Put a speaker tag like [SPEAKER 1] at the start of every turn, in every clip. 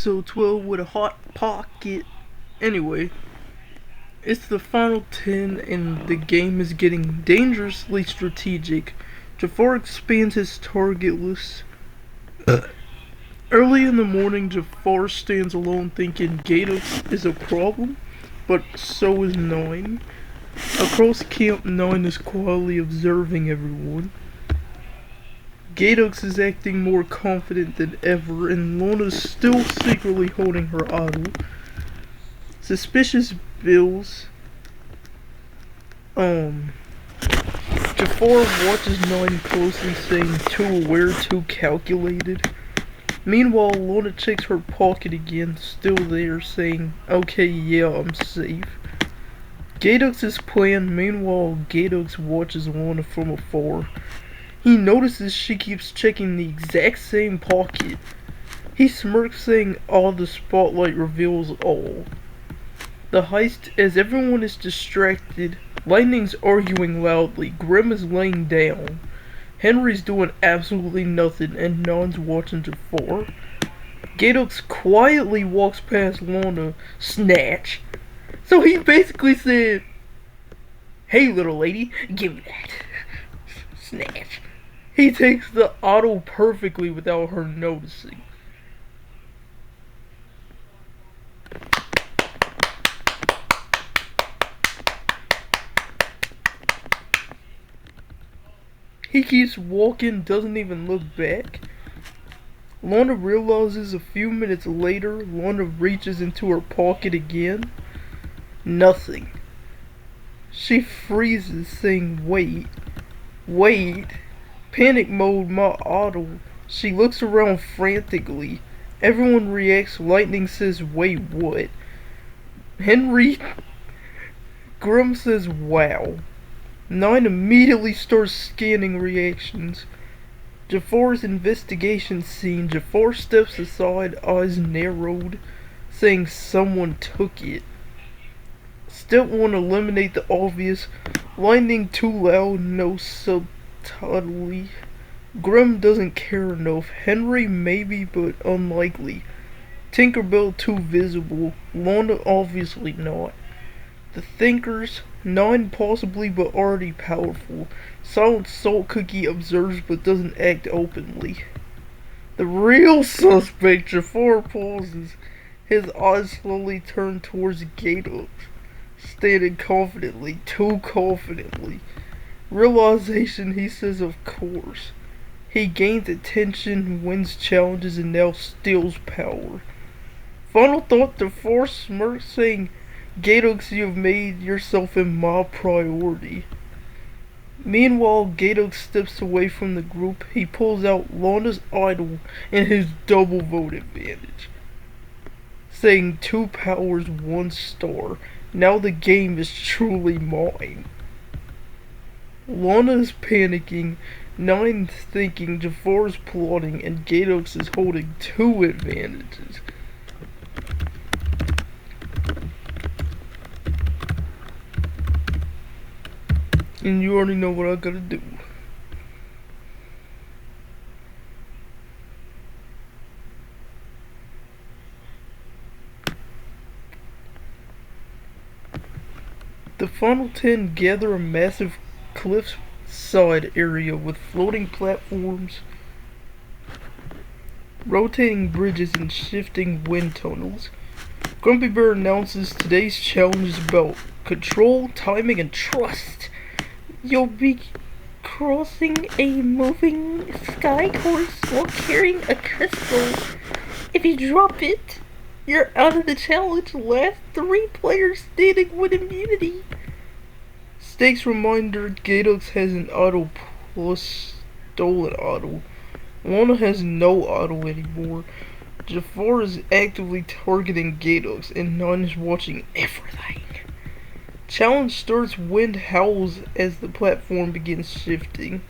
[SPEAKER 1] episode 12 with a hot pocket. Anyway, it's the final 10 and the game is getting dangerously strategic. Jafar expands his target list. Early in the morning, Jafar stands alone thinking Gatos is a problem, but so is Nine. Across camp, Nine is quietly observing everyone. Gatos is acting more confident than ever, and Lorna's still secretly holding her idol. Suspicious bills. Jafar watches Nine closely, saying too aware, too calculated. Meanwhile, Lorna checks her pocket again, still there, saying, okay, yeah, I'm safe. Gatos' plan. Meanwhile, Gatos watches Lorna from afar. He notices she keeps checking the exact same pocket. He smirks, saying, the spotlight reveals all. The heist, as everyone is distracted, Lightning's arguing loudly, Grim is laying down, Henry's doing absolutely nothing, and Non's watching Jafar. Gatos quietly walks past Lorna, snatch. So he basically said, hey little lady, give me that. Snatch. He takes the auto perfectly without her noticing. He keeps walking, doesn't even look back. Lorna realizes a few minutes later, Lorna reaches into her pocket again. Nothing. She freezes, saying, wait. Panic mode, my auto. She looks around frantically. Everyone reacts. Lightning says, wait, what? Grim says, wow. Nine immediately starts scanning reactions. Jafar's investigation scene. Jafar steps aside, eyes narrowed, saying someone took it. Step 1, eliminate the obvious. Lightning too loud, no subtly. Grim doesn't care enough. Henry maybe, but unlikely. Tinkerbell too visible. Lorna obviously not. The thinkers, Nine possibly, but already powerful. Silent Salt Cookie observes but doesn't act openly. The real suspect. Jafar pauses. His eyes slowly turn towards Gatos, standing confidently, too confidently. Realization, he says, of course. He gains attention, wins challenges, and now steals power. Final thought, Jafar smirks, saying, Gatos, you have made yourself in my priority. Meanwhile, Gatos steps away from the group. He pulls out Lorna's idol and his double vote advantage, saying 2 powers, 1 star. Now the game is truly mine. Lorna is panicking, Nine thinking, Jafar is plotting, and Gatos is holding 2 advantages. And you already know what I gotta do. The final 10 gather a massive cliffside area with floating platforms, rotating bridges, and shifting wind tunnels. Grumpy Bear announces today's challenge is about control, timing, and trust. You'll be crossing a moving sky course while carrying a crystal. If you drop it, you're out of the challenge. Last 3 players standing with immunity. Stakes reminder, Gatos has an auto plus stolen auto. Lorna has no auto anymore. Jafar is actively targeting Gatos, and Nine is watching everything. Challenge starts, wind howls as the platform begins shifting.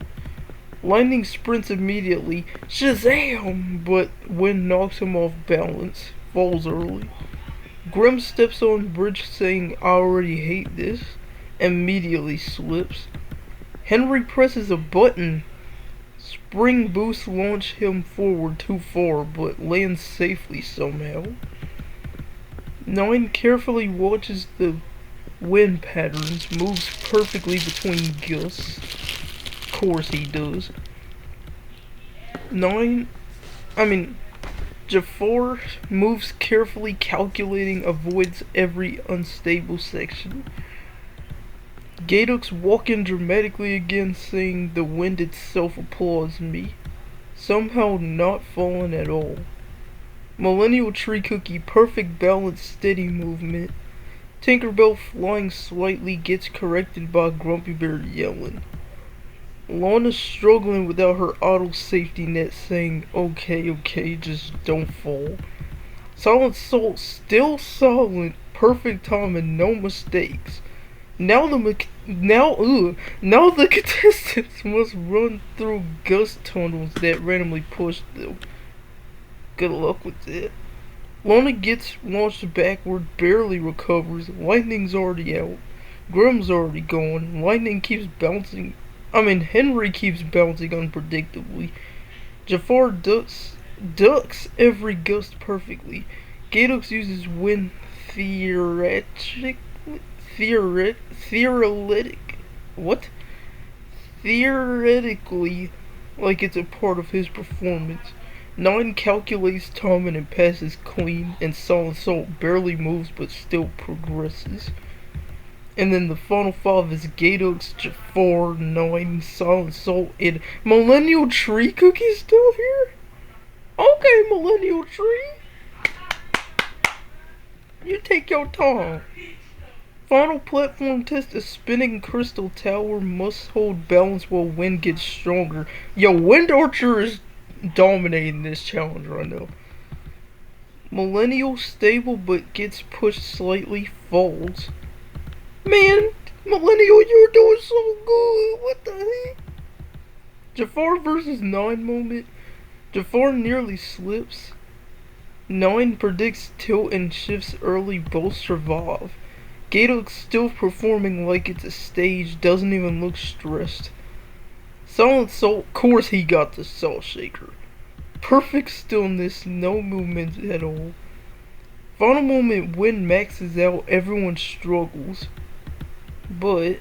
[SPEAKER 1] Lightning sprints immediately, Shazam! But wind knocks him off balance, falls early. Grim steps on bridge, saying, I already hate this, immediately slips. Henry presses a button, Spring boost launch him forward too far, but lands safely somehow. 9 carefully watches the wind patterns, moves perfectly between gusts. Of course he does. Jafar moves carefully, calculating, avoids every unstable section. Gadux walk in dramatically again, saying the wind itself applauds me. Somehow not falling at all. Millennial Tree Cookie, perfect balance, steady movement. Tinkerbell flying slightly gets corrected by Grumpy Bear yelling. Lana struggling without her auto safety net, saying, okay, just don't fall. Silent Salt still silent, perfect timing, no mistakes. Now the contestants must run through gust tunnels that randomly push them. Good luck with that. Lana gets launched backward, barely recovers. Lightning's already out. Grimm's already gone. Henry keeps bouncing unpredictably. Jafar ducks every gust perfectly. Gadux uses wind theoretically, like it's a part of his performance. 9 calculates timing and passes clean, and Silent Salt barely moves but still progresses. And then the final 5 is Gadux, Jafar, 9, Silent Salt, and Millennial Tree Cookie still here? Okay, Millennial Tree. You take your time. Final platform test, a spinning crystal tower must hold balance while wind gets stronger. Yo, Wind Archer is dominating this challenge right now. Millennial stable but gets pushed slightly, falls. Man, Millennial, you're doing so good. What the heck? Jafar versus 9 moment. Jafar nearly slips. 9 predicts tilt and shifts early, both survive. Gadux still performing like it's a stage, doesn't even look stressed. Silent Salt, course he got the salt shaker. Perfect stillness, no movement at all. Final moment, wind maxes out, everyone struggles. But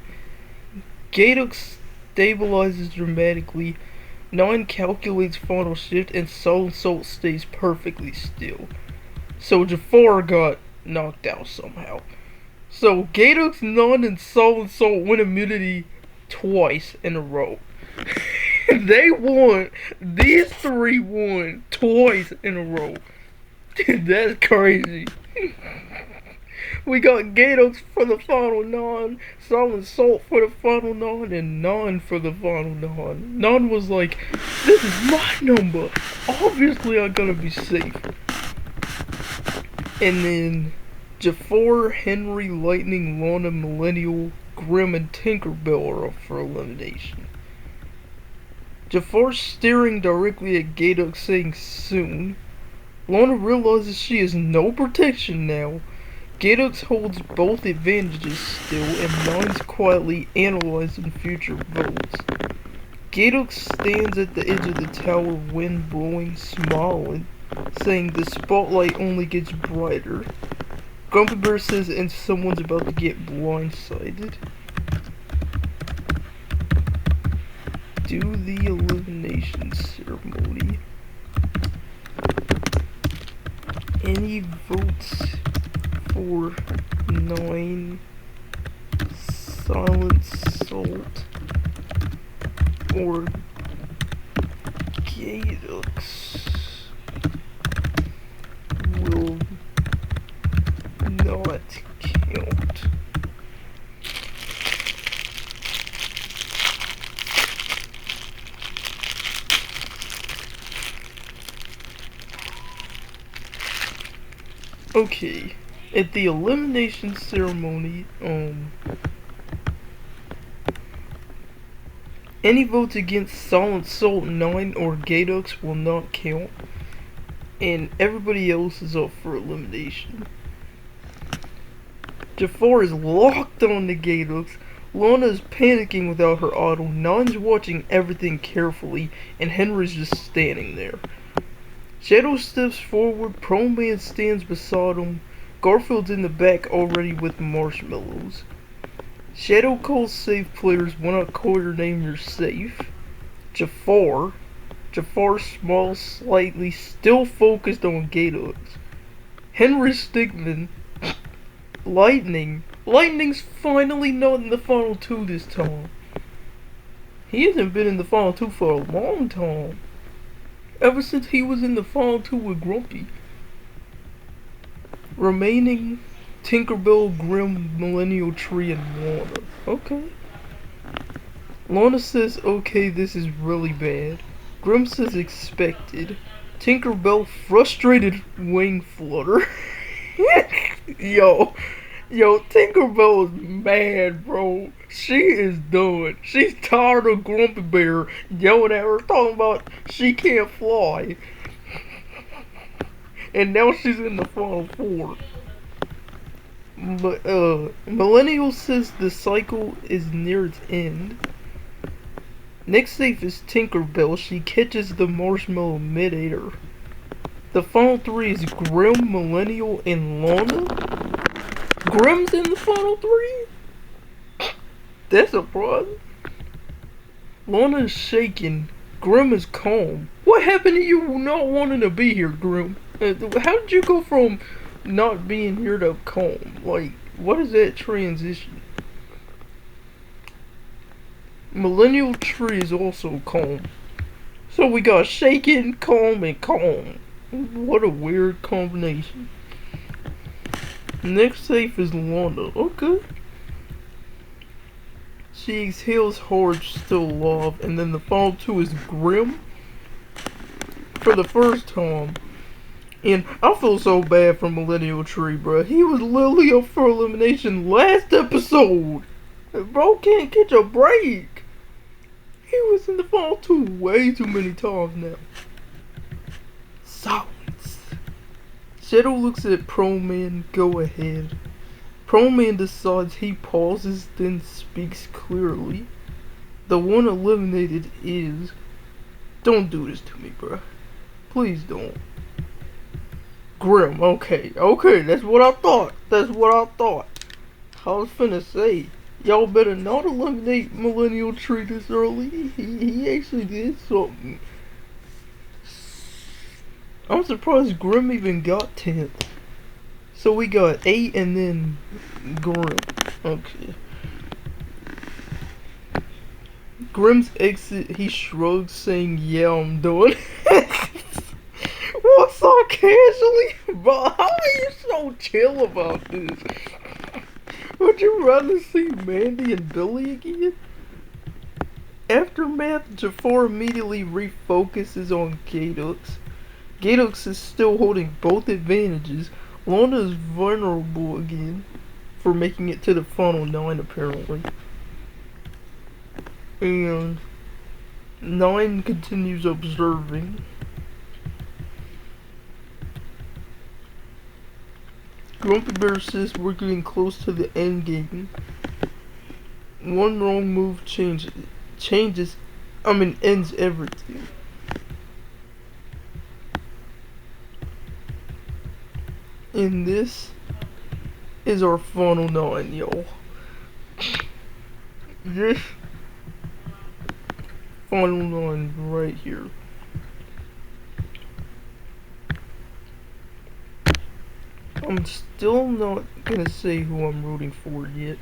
[SPEAKER 1] Gadux stabilizes dramatically. 9 calculates final shift, and Silent Salt stays perfectly still. So Jafar got knocked out somehow. So Gadux, 9, and Silent Salt win immunity twice in a row. They won. These 3 won twice in a row. That's crazy. We got Gadux for the final 9, Silent Salt for the final 9, and 9 for the final 9. 9 was like, this is my number. Obviously I gotta be safe. And then Jafar, Henry, Lightning, Lana, Millennial, Grimm, and Tinkerbell are up for elimination. Jafar staring directly at Gadux, saying soon. Lana realizes she has no protection now. Gadux holds both advantages still, and 9's quietly analyzing future votes. Gadux stands at the edge of the tower, wind blowing, smiling, saying the spotlight only gets brighter. Grumpy Bear says, and someone's about to get blindsided. Do the elimination ceremony. Any votes for 9 Silent Salt or Gadux will not count. Okay, at the elimination ceremony, any votes against Silent Salt 9 or Gadux will not count, and everybody else is up for elimination. Jafar is locked on the Gadux. Lana's panicking without her idol. Nine's watching everything carefully, and Henry's just standing there. Shadow steps forward, Pro Man stands beside him. Garfield's in the back already with marshmallows. Shadow calls safe players. When I call your name, you're safe. Jafar. Jafar smiles slightly, still focused on Gatorix. Henry Stigman. Lightning. Lightning's finally not in the final two this time. He hasn't been in the final two for a long time. Ever since he was in the final two with Grumpy. Remaining Tinkerbell, Grimm, Millennial Tree, and Lana. Okay. Lana says, okay, this is really bad. Grimm says expected. Tinkerbell, frustrated wing flutter. Yo, Tinkerbell is mad, bro. She is done. She's tired of Grumpy Bear yelling at her, talking about she can't fly. And now she's in the final four. But, Millennial says the cycle is near its end. Next safe is Tinkerbell. She catches the marshmallow mid-air. The final three is Grimm, Millennial, and Lana. Grimm's in the final three? That's surprising. Lana is shaking. Grimm is calm. What happened to you not wanting to be here, Grimm? How did you go from not being here to calm? Like, what is that transition? Millennial Tree is also calm. So we got shaken, calm, and calm. What a weird combination. Next safe is Lana. Okay. She exhales hard, still alive. And then the final two is Grimm. For the first time. And I feel so bad for Millennial Tree, bro. He was literally up for elimination last episode. Bro can't catch a break. He was in the final two way too many times now. Silence. Shadow looks at Pro Man. Go ahead. Pro Man decides. He pauses, then speaks clearly. The one eliminated is... Don't do this to me, bro. Please don't. Grimm, okay, that's what I thought. I was finna say, y'all better not eliminate Millennial Tree this early. He actually did something. I'm surprised Grimm even got 10th. So we got 8 and then Grimm. Okay. Grimm's exit, he shrugs, saying, yeah, I'm done. What, so casually? But how are you so chill about this? Would you rather see Mandy and Billy again? Aftermath, Jafar immediately refocuses on Gatorix. Gatorix is still holding both advantages. Lana is vulnerable again for making it to the final 9 apparently. And 9 continues observing. Grumpy Bear says we're getting close to the end game. One wrong move ends everything. And this is our final 9, y'all. This final 9 right here. I'm still not gonna say who I'm rooting for yet.